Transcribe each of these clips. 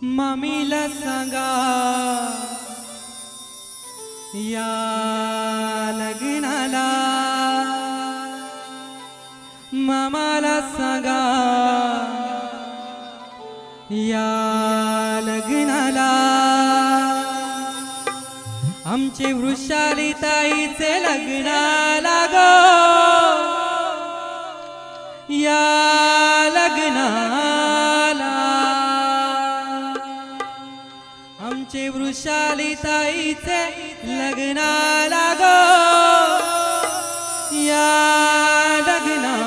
मम्मीला सांगा या लग्नाला, मामाला सांगा या लग्नाला, आमचे वृषाली ताईचे लग्नाला गो, या लग्नाला, आमचे वृषाली ताईचे लग्नाला गो, या लग्नाला।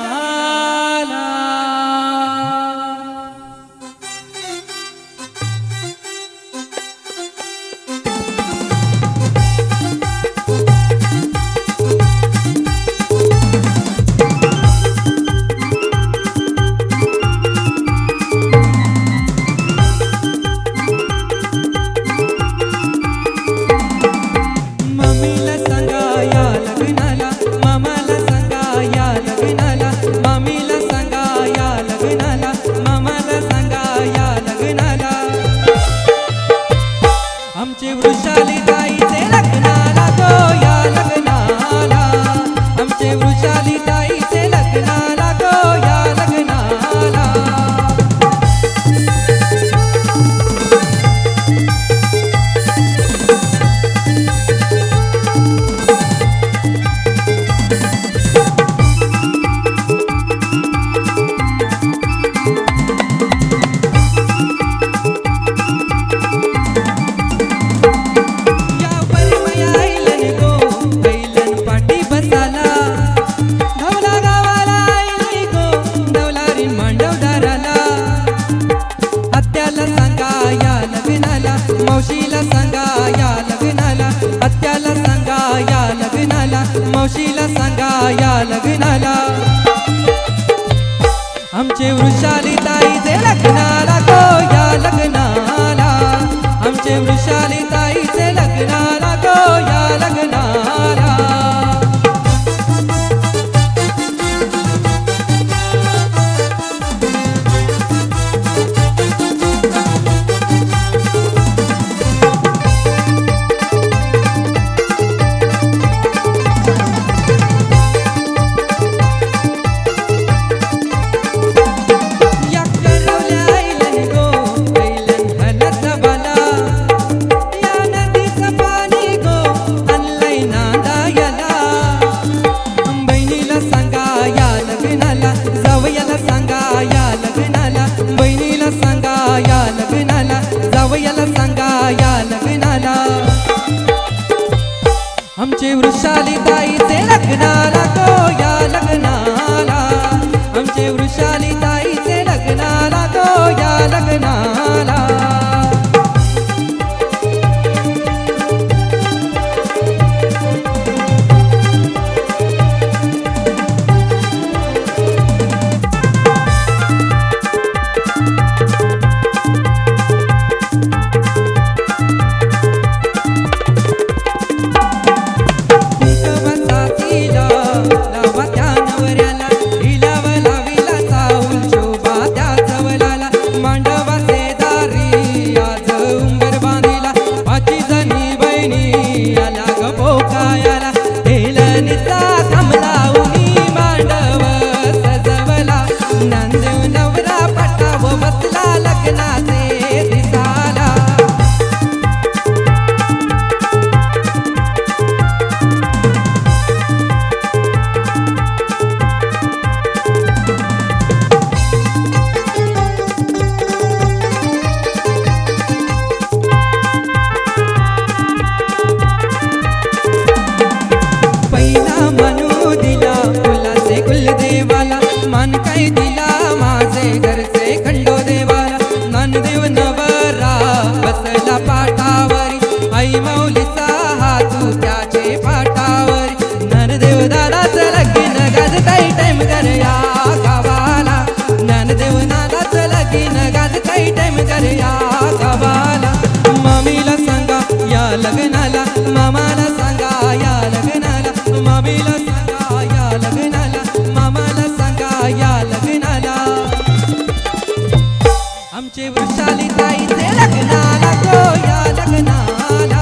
आमचे वृषाली ताईचे लग्नाला गो, या लग्नाला, आमचे वृषाली ताईचे लग्नाला गो, या लग्नाला। मौशीला सांगा या लग्नाला, आत्याला सांगा या लग्नाला, मौशीला सांगा या लग्नाला, आमचे वृषाली ताईचे लग्नाला गो, या लग्नाला, आमचे वृषाली ताईचे लग्नाला गो, या लग्नाला। जावयाला सांगा या लग्नाला, आमचे वृषाली ताईचे लग्नाला गो, या लग्नाला, आमचे वृषाली ताईचे लग्नाला गो, या लग्नाला। आमचे वृषाली ताईचे लग्नाला गो या लग्नाला